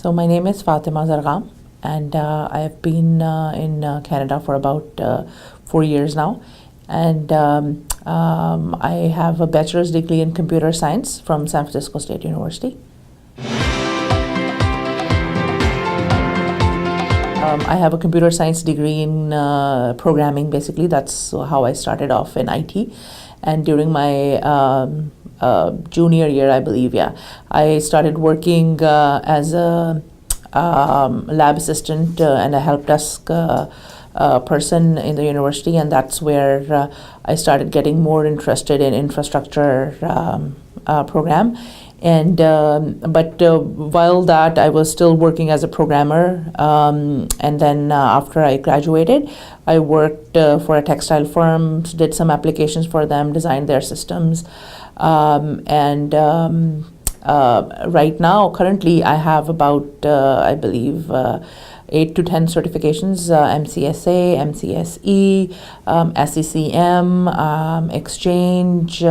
So my name is Fatima Zargham, and I have been in Canada for about 4 years now. And I have a bachelor's degree in computer science from San Francisco State University. I have a computer science degree in programming, basically. That's how I started off in IT. And during my junior year, I believe, I started working as a lab assistant and a help desk person in the university, and that's where I started getting more interested in infrastructure program. And but while that, I was still working as a programmer, and then after I graduated, I worked for a textile firm, did some applications for them, designed their systems, and right now, currently, I have about I believe 8 to 10 certifications: MCSA, MCSE, SCCM, Exchange.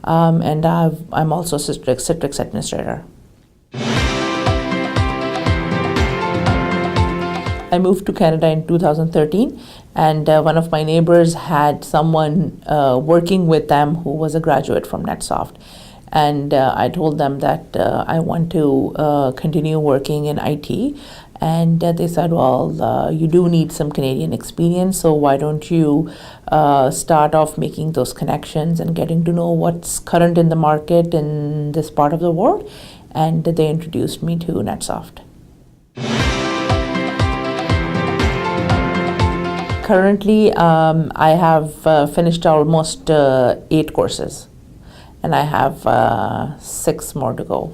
And I'm also Citrix administrator. I moved to Canada in 2013, and one of my neighbors had someone working with them who was a graduate from NetSoft. And I told them that I want to continue working in IT. And they said, well, you do need some Canadian experience, so why don't you start off making those connections and getting to know what's current in the market in this part of the world? And they introduced me to NetSoft. Currently, I have finished almost 8 courses, and I have 6 more to go.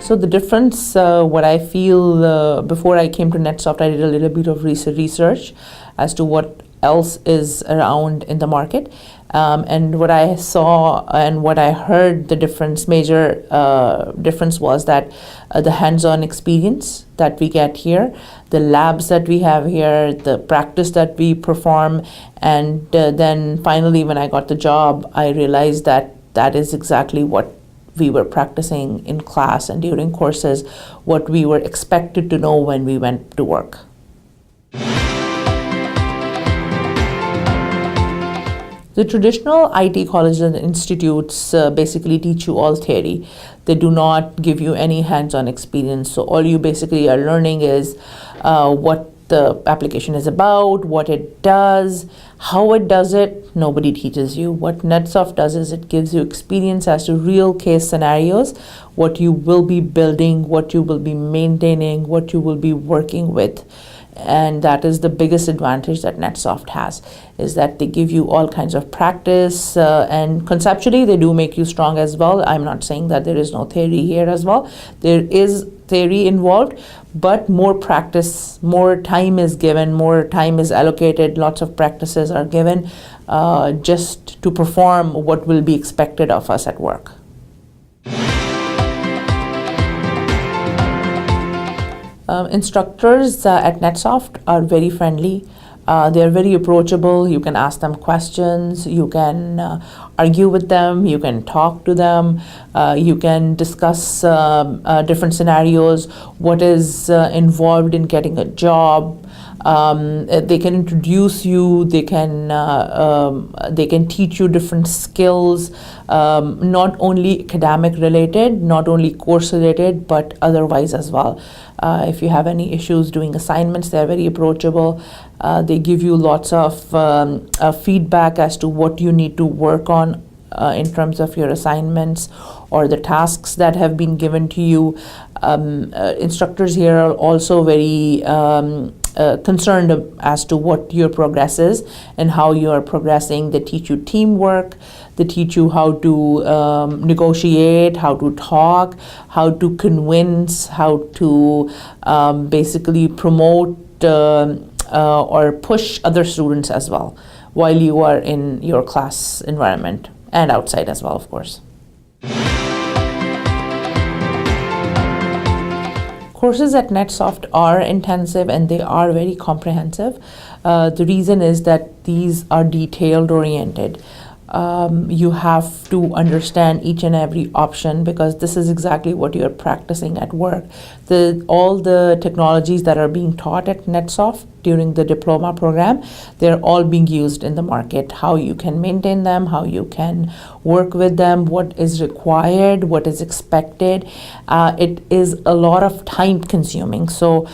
So the difference, what I feel, before I came to NetSoft, I did a little bit of research as to what else is around in the market. And what I saw and what I heard, the major difference was that the hands-on experience that we get here, the labs that we have here, the practice that we perform, and then finally when I got the job, I realized that that is exactly what we were practicing in class and during courses, what we were expected to know when we went to work. The traditional IT colleges and institutes basically teach you all theory. They do not give you any hands-on experience. So all you basically are learning is what the application is about, what it does, how it does it. Nobody teaches you. What NetSoft does is it gives you experience as to real case scenarios, what you will be building, what you will be maintaining, what you will be working with. And that is the biggest advantage that NetSoft has, is that they give you all kinds of practice, and conceptually they do make you strong as well. I'm not saying that there is no theory here as well. There is theory involved, but more practice, more time is given, more time is allocated, lots of practices are given just to perform what will be expected of us at work. Instructors at NetSoft are very friendly. They're very approachable. You can ask them questions. You can argue with them. You can talk to them. You can discuss different scenarios, what is involved in getting a job. They can introduce you. They can teach you different skills, not only academic related, not only course related, but otherwise as well. If you have any issues doing assignments, they're very approachable. They give you lots of feedback as to what you need to work on in terms of your assignments or the tasks that have been given to you. Instructors here are also very concerned as to what your progress is and how you are progressing. They teach you teamwork. They teach you how to negotiate, how to talk, how to convince, how to basically promote or push other students as well while you are in your class environment and outside as well, of course. Courses at NetSoft are intensive and they are very comprehensive. The reason is that these are detailed oriented. You have to understand each and every option, because this is exactly what you're practicing at work. All the technologies that are being taught at NetSoft during the diploma program, they're all being used in the market. How you can maintain them, how you can work with them, what is required, what is expected. It is a lot of time consuming. So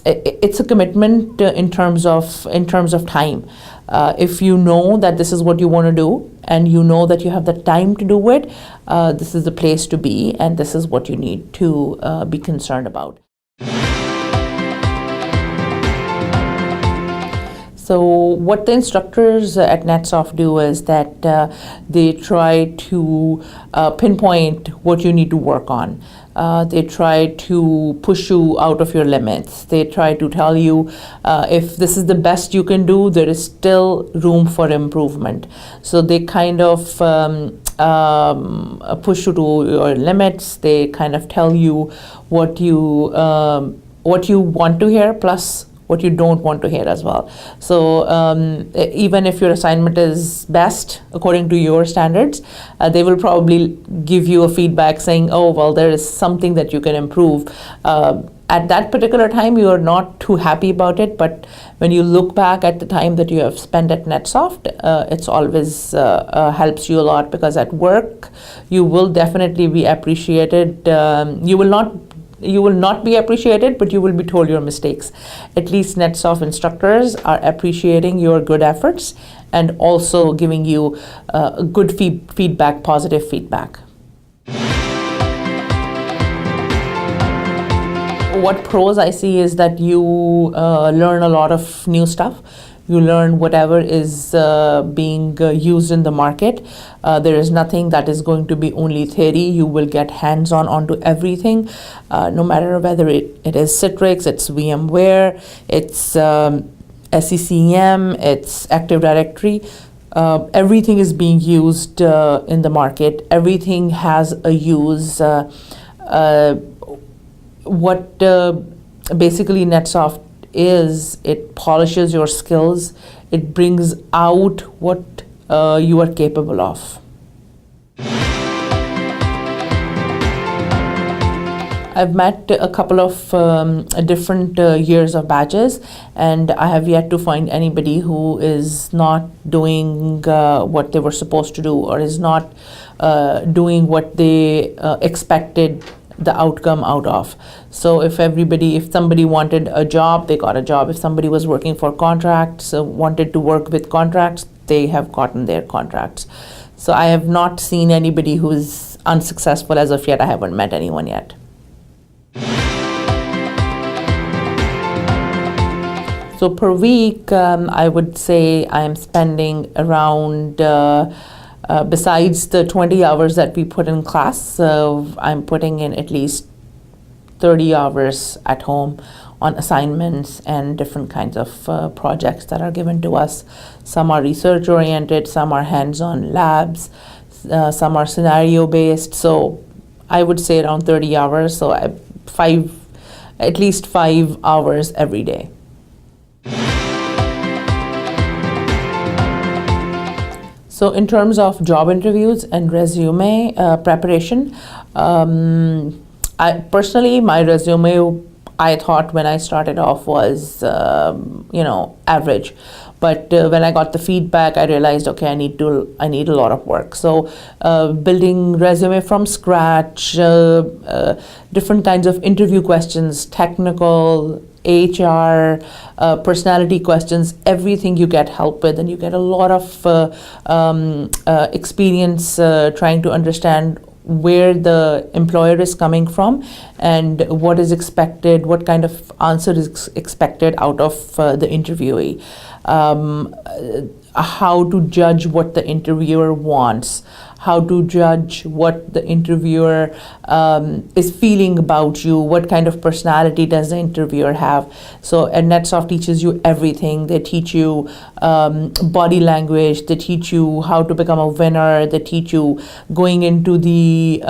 it's a commitment in terms of time. If you know that this is what you want to do, and you know that you have the time to do it, this is the place to be, and this is what you need to be concerned about. So what the instructors at NetSoft do is that they try to pinpoint what you need to work on. They try to push you out of your limits. They try to tell you if this is the best you can do, there is still room for improvement. So they kind of push you to your limits. They kind of tell you what you want to hear, plus what you don't want to hear as well. So even if your assignment is best according to your standards, they will probably give you a feedback saying, oh, well, there is something that you can improve. At that particular time, you are not too happy about it, but when you look back at the time that you have spent at NetSoft, it's always helps you a lot, because at work, you will definitely be appreciated. You will not be appreciated, but you will be told your mistakes. At least NetSoft instructors are appreciating your good efforts and also giving you good feedback, positive feedback. What pros I see is that you learn a lot of new stuff. You learn whatever is being used in the market. There is nothing that is going to be only theory. You will get hands-on onto everything, no matter whether it is Citrix, it's VMware, it's SCCM, it's Active Directory. Everything is being used in the market. Everything has a use. What basically NetSoft is, it polishes your skills. It brings out what you are capable of. I've met a couple of different years of batches, and I have yet to find anybody who is not doing what they were supposed to do, or is not doing what they expected the outcome out of. So if somebody wanted a job, they got a job. If somebody was working for contracts, wanted to work with contracts, they have gotten their contracts. So I have not seen anybody who is unsuccessful as of yet. I haven't met anyone yet. So per week, I would say I am spending around besides the 20 hours that we put in class, I'm putting in at least 30 hours at home on assignments and different kinds of projects that are given to us. Some are research oriented, some are hands-on labs, some are scenario based. So I would say around 30 hours, so at least 5 hours every day. So in terms of job interviews and resume preparation, my resume, I thought when I started off was, average. But when I got the feedback, I realized, okay, I need a lot of work. So building resume from scratch, different kinds of interview questions, technical, HR, personality questions, everything you get help with, and you get a lot of experience trying to understand where the employer is coming from and what is expected, what kind of answer is expected out of the interviewee, how to judge what the interviewer wants, how to judge what the interviewer is feeling about you, what kind of personality does the interviewer have. So and NetSoft teaches you everything. They teach you body language, they teach you how to become a winner, they teach you going into the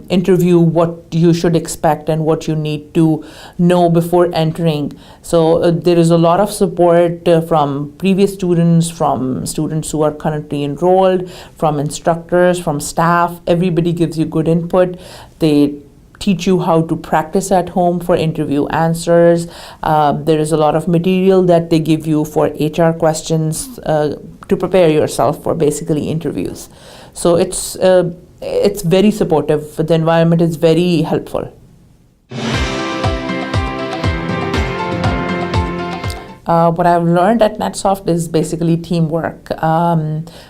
interview what you should expect and what you need to know before entering. So there is a lot of support from previous students, from students who are currently enrolled, from instructors, from staff. Everybody gives you good input. They teach you how to practice at home for interview answers. There is a lot of material that they give you for HR questions to prepare yourself for basically interviews. So it's very supportive. The environment is very helpful. What I've learned at NetSoft is basically teamwork.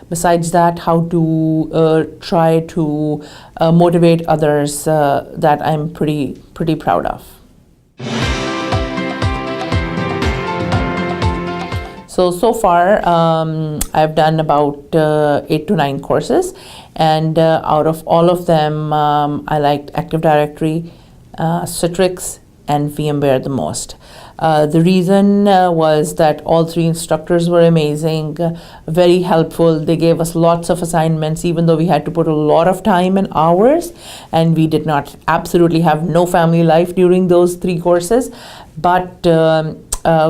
Besides that, how to try to motivate others, that I'm pretty proud of. So far, I've done about 8 to 9 courses, and out of all of them, I liked Active Directory, Citrix, and VMware the most. The reason was that all 3 instructors were amazing, very helpful. They gave us lots of assignments, even though we had to put a lot of time and hours, and we did not absolutely have no family life during those 3 courses. But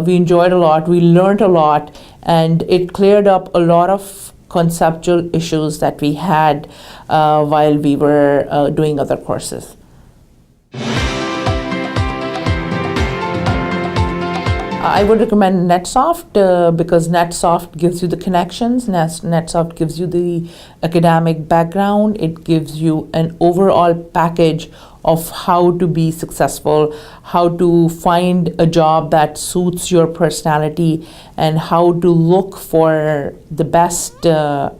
we enjoyed a lot, we learned a lot, and it cleared up a lot of conceptual issues that we had while we were doing other courses. I would recommend NetSoft because NetSoft gives you the connections, NetSoft gives you the academic background, it gives you an overall package of how to be successful, how to find a job that suits your personality, and how to look for the best job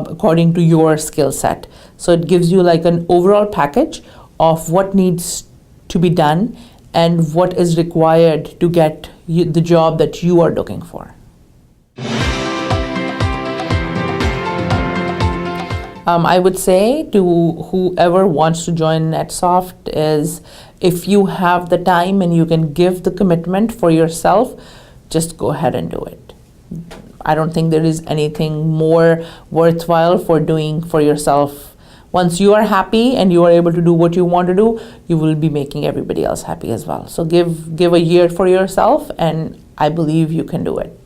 according to your skill set. So it gives you like an overall package of what needs to be done and what is required to get the job that you are looking for. I would say to whoever wants to join NetSoft is, if you have the time and you can give the commitment for yourself, just go ahead and do it. I don't think there is anything more worthwhile for doing for yourself. Once you are happy and you are able to do what you want to do, you will be making everybody else happy as well. So give a year for yourself, and I believe you can do it.